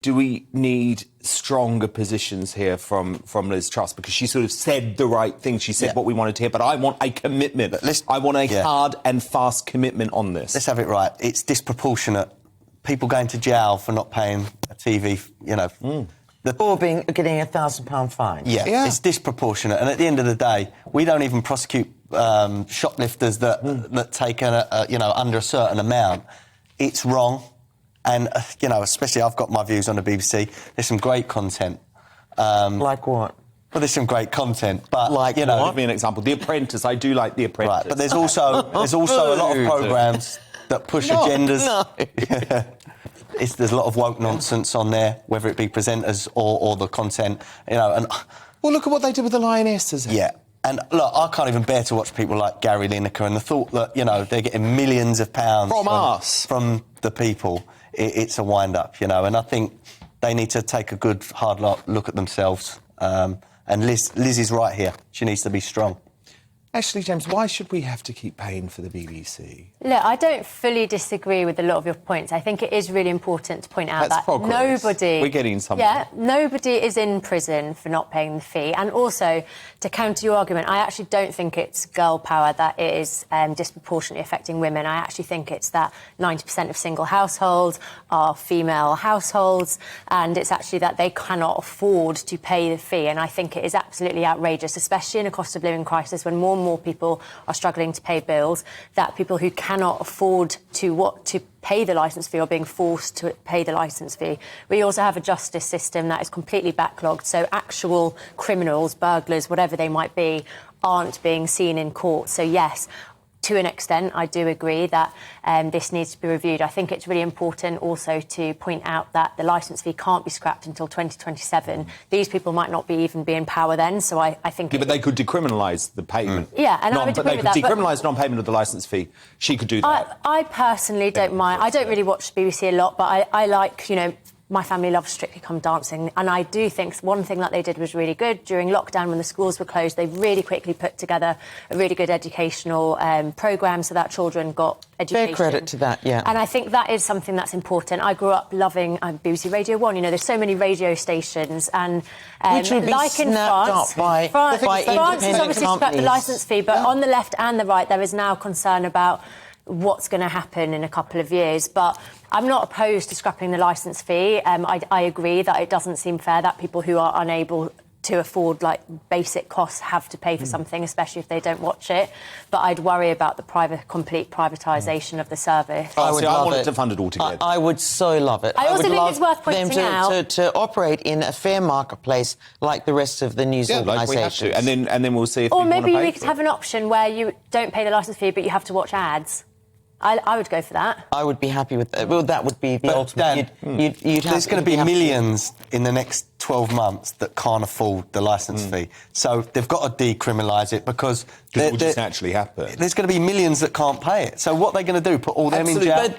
Do we need stronger positions here from Liz Truss? Because she sort of said the right thing. She said what we wanted to hear, but I want a commitment. I want a hard and fast commitment on this. Let's have it right. It's disproportionate. People going to jail for not paying a TV, you know... Or getting a £1,000 fine. Yeah, it's disproportionate. And at the end of the day, we don't even prosecute shoplifters that take, under a certain amount. It's wrong. And, especially I've got my views on the BBC. There's some great content. Like what? Well, there's some great content, but, like, give me an example. The Apprentice, I do like The Apprentice. Right, but there's also a lot of programmes that push agendas. No. There's a lot of woke nonsense on there, whether it be presenters or the content, And well, look at what they did with the Lionesses. Yeah. And, look, I can't even bear to watch people like Gary Lineker, and the thought that, they're getting millions of pounds... From the people, it's a wind-up, And I think they need to take a good, hard look at themselves. And Liz is right here. She needs to be strong. Actually, James, why should we have to keep paying for the BBC? Look, I don't fully disagree with a lot of your points. I think it is really important to point out That's that progress. nobody... We're getting somewhere. Yeah, nobody is in prison for not paying the fee. And also, to counter your argument, I actually don't think it's girl power that is disproportionately affecting women. I actually think it's that 90% of single households are female households, and it's actually that they cannot afford to pay the fee. And I think it is absolutely outrageous, especially in a cost of living crisis, when more and more people are struggling to pay bills, that people who cannot afford to pay the licence fee are being forced to pay the licence fee. We also have a justice system that is completely backlogged, so actual criminals, burglars, whatever they might be, aren't being seen in court. So yes, to an extent, I do agree that this needs to be reviewed. I think it's really important also to point out that the licence fee can't be scrapped until 2027. These people might not even be in power then, so I think... Yeah, but they could decriminalise the payment. Yeah, and I would agree with that. They could decriminalise non-payment of the licence fee. She could do that. I personally don't mind. I don't really watch the BBC a lot, but I like, my family loves Strictly Come Dancing, and I do think one thing that they did was really good. During lockdown, when the schools were closed, they really quickly put together a really good educational programme so that children got education. Fair credit to that, yeah. And I think that is something that's important. I grew up loving BBC Radio 1. There's so many radio stations, and which would be like in France, by France has obviously scrapped the licence fee, but on the left and the right, there is now concern about what's going to happen in a couple of years. But I'm not opposed to scrapping the licence fee. I agree that it doesn't seem fair that people who are unable to afford, basic costs have to pay for something, especially if they don't watch it. But I'd worry about the complete privatisation of the service. I want it to fund it altogether. I would so love it. I also think it's worth pointing out to operate in a fair marketplace like the rest of the news organisations. Like we have to. And then we'll see if or people maybe want to we could have an option where you don't pay the licence fee, but you have to watch ads. I would go for that. I would be happy with that. Well, that would be the ultimate. Dan, there's going to be millions in the next 12 months that can't afford the licence fee. So they've got to decriminalise it because... it will just naturally happen. There's going to be millions that can't pay it. So what are they going to do? Put all them in jail?